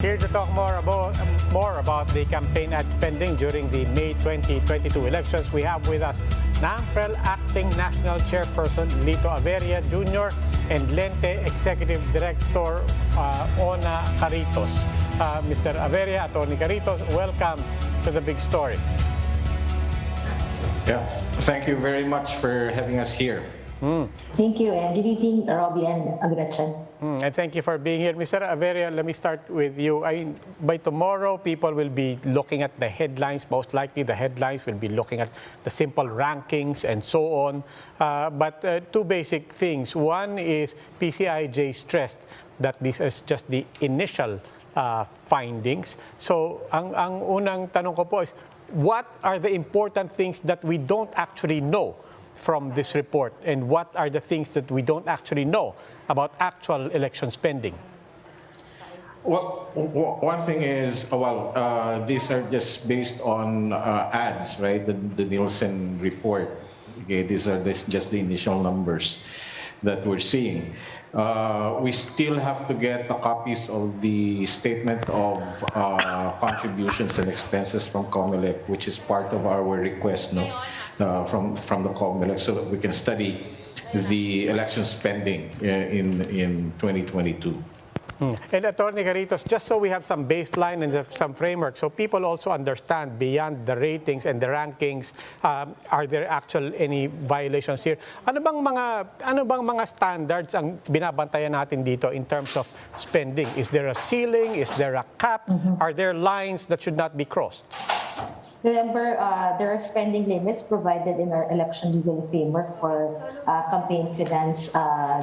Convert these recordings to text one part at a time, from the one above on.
Here to talk more about the campaign ad spending during the May 2022 elections, we have with us NAMFREL Acting National Chairperson Lito Averia Jr. and LENTE Executive Director Ona Caritos. Mr. Averia, Attorney Caritos, welcome to the big story. Yeah, thank you very much for having us here. Thank you, and good evening, Robbie and Gretchen. And thank you for being here. Mr. Averia, let me start with you. By tomorrow, people will be looking at the headlines. Most likely, the headlines will be looking at the simple rankings and so on. But two basic things. One is PCIJ stressed that this is just the initial findings. So, ang unang tanong ko po is, what are the important things that we don't actually know from this report, and what are the things that we don't actually know about actual election spending? Well, one thing is, these are just based on ads, right? The Nielsen report. Okay, these are just the initial numbers that we're seeing. We still have to get the copies of the statement of contributions and expenses from COMELEC, which is part of our request, from the COMELEC, so that we can study the election spending in 2022. And Attorney Caritos, just so we have some baseline and some framework, so people also understand beyond the ratings and the rankings, are there actual any violations here? Ano bang mga standards ang binabantayan natin dito in terms of spending? Is there a ceiling? Is there a cap? Are there lines that should not be crossed? Remember, there are spending limits provided in our election legal framework for campaign finance.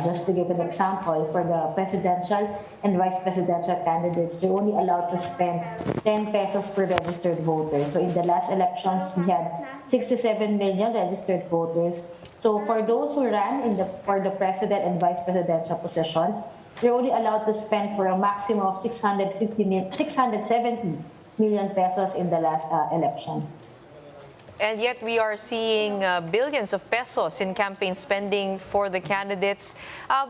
Just to give an example, for the presidential and vice presidential candidates, they're only allowed to spend 10 pesos per registered voter. So in the last elections, we had 67 million registered voters. So for those who ran for the president and vice presidential positions, they're only allowed to spend for a maximum of 670 million pesos in the last election. And yet we are seeing billions of pesos in campaign spending for the candidates.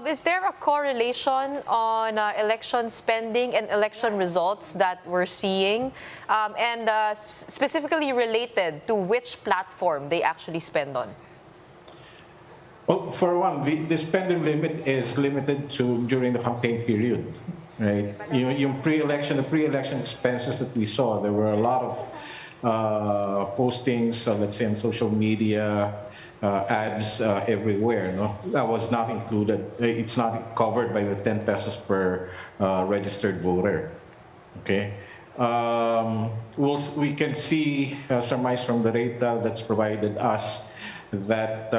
Is there a correlation on election spending and election results that we're seeing? And specifically related to which platform they actually spend on? Well, for one, the spending limit is limited to during the campaign period. Right, the pre-election expenses that we saw, there were a lot of postings, let's say on social media, ads everywhere. That was not included. It's not covered by the 10 pesos per registered voter. Okay, we can see surmise from the data that's provided us that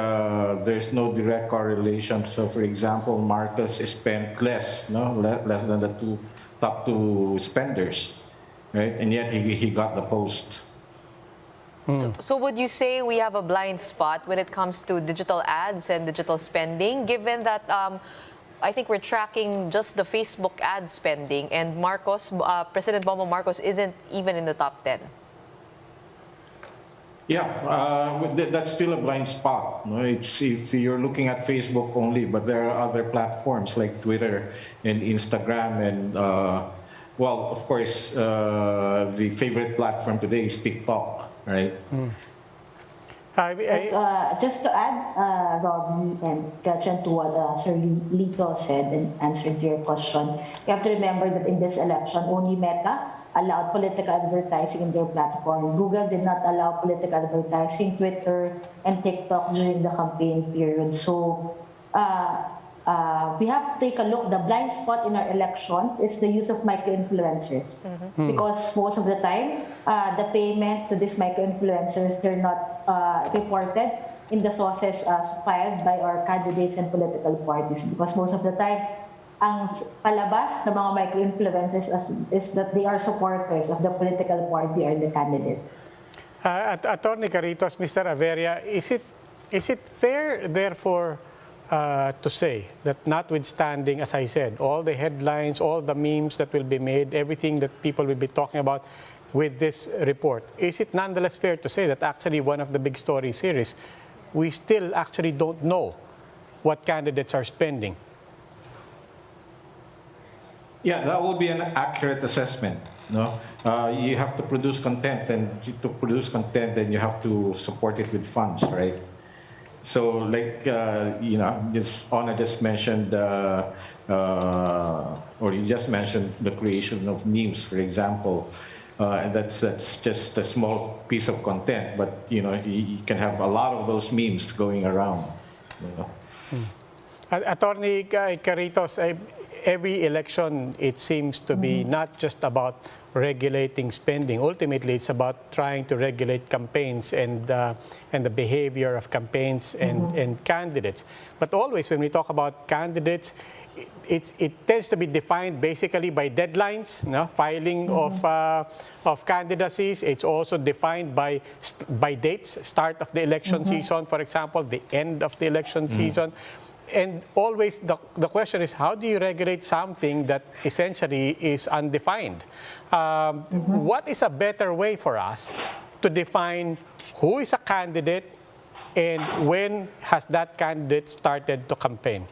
there's no direct correlation. So, for example, Marcos spent less than the top two spenders, right? And yet he got the post. So would you say we have a blind spot when it comes to digital ads and digital spending, given that I think we're tracking just the Facebook ad spending, and President Bongbong Marcos isn't even in the top 10? Yeah, that's still a blind spot. It's if you're looking at Facebook only, but there are other platforms like Twitter and Instagram, and of course, the favorite platform today is TikTok, right? Just to add, Robbie and Gretchen, to what Sir Lito said in answering to your question, you have to remember that in this election, only Meta allowed political advertising in their platform. Google did not allow political advertising, Twitter and TikTok during the campaign period. So we have to take a look. The blind spot in our elections is the use of micro-influencers. Because most of the time, the payment to these micro-influencers, they're not reported in the sources filed by our candidates and political parties. Because most of the time, ang palabas ng mga micro-influencers is that they are supporters of the political party or the candidate. Attorney Caritos, Mr. Averia, is it fair, therefore, to say that notwithstanding, as I said, all the headlines, all the memes that will be made, everything that people will be talking about with this report, is it nonetheless fair to say that actually one of the big stories here is we still actually don't know what candidates are spending? Yeah, that would be an accurate assessment. No, you have to produce content, and to produce content, then you have to support it with funds, right? So, like just Ona just mentioned, or you just mentioned the creation of memes, for example. That's just a small piece of content, but you can have a lot of those memes going around. You know? Attorney Caritos, every election, it seems to be not just about regulating spending. Ultimately, it's about trying to regulate campaigns and the behavior of campaigns and candidates. But always, when we talk about candidates, it tends to be defined basically by deadlines, filing of candidacies. It's also defined by dates, start of the election season, for example, the end of the election season. And always the question is, how do you regulate something that essentially is undefined? What is a better way for us to define who is a candidate and when has that candidate started to campaign?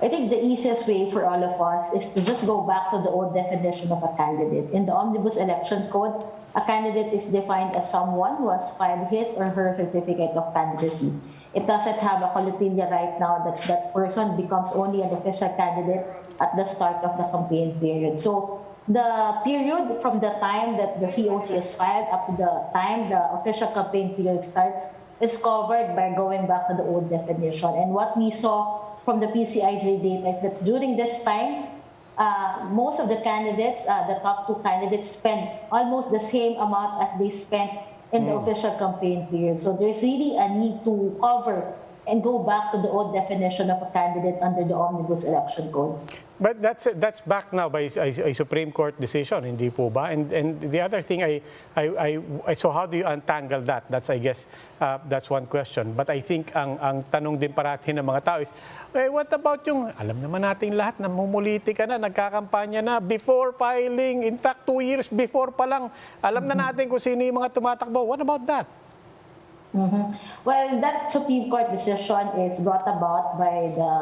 I think the easiest way for all of us is to just go back to the old definition of a candidate. In the Omnibus Election Code, a candidate is defined as someone who has filed his or her certificate of candidacy. It doesn't have a collatilla right now that that person becomes only an official candidate at the start of the campaign period. So the period from the time that the COC is filed up to the time the official campaign period starts is covered by going back to the old definition. And what we saw from the PCIJ data is that during this time, most of the candidates, the top two candidates, spend almost the same amount as they spent in the official campaign period. So there's really a need to cover and go back to the old definition of a candidate under the Omnibus Election Code. But that's backed now by a Supreme Court decision, hindi po ba? And the other thing, so how do you untangle that? That's, I guess, that's one question. But I think ang tanong din parati ng mga tao is, what about yung, alam naman natin lahat, namumuliti ka na, nagkakampanya na, before filing, in fact, 2 years before pa lang, alam na natin kung sino yung mga tumatakbo. What about that? Well, that Supreme Court decision is brought about by the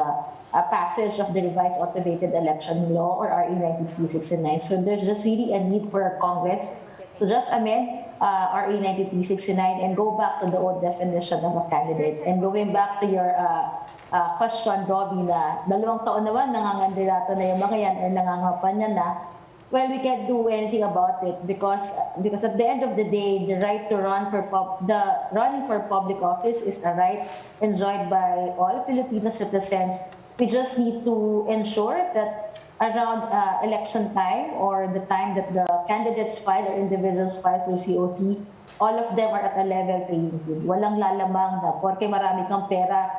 passage of the revised automated election law, or RE 9369. So there's just really a need for Congress to just amend RE 9369 and go back to the old definition of a candidate. And going back to your question, Robbie, na 2 taon naman nangangandidato na yung mga yan or nangangampanya na. Well, we can't do anything about it because at the end of the day, the right to run for running for public office is a right enjoyed by all Filipino citizens. We just need to ensure that around election time or the time that the candidates file or individuals file their COC, all of them are at a level playing field. Walang lalamang na porke marami kang pera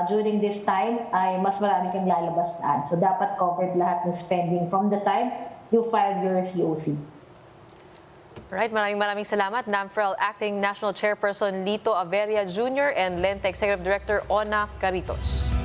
during this time ay mas marami kang lalabas na. So dapat covered lahat ng spending from the time you file your COC. Right, maraming salamat. NAMFREL Acting National Chairperson Lito Averia Jr. and LENTE Executive Director Ona Caritos.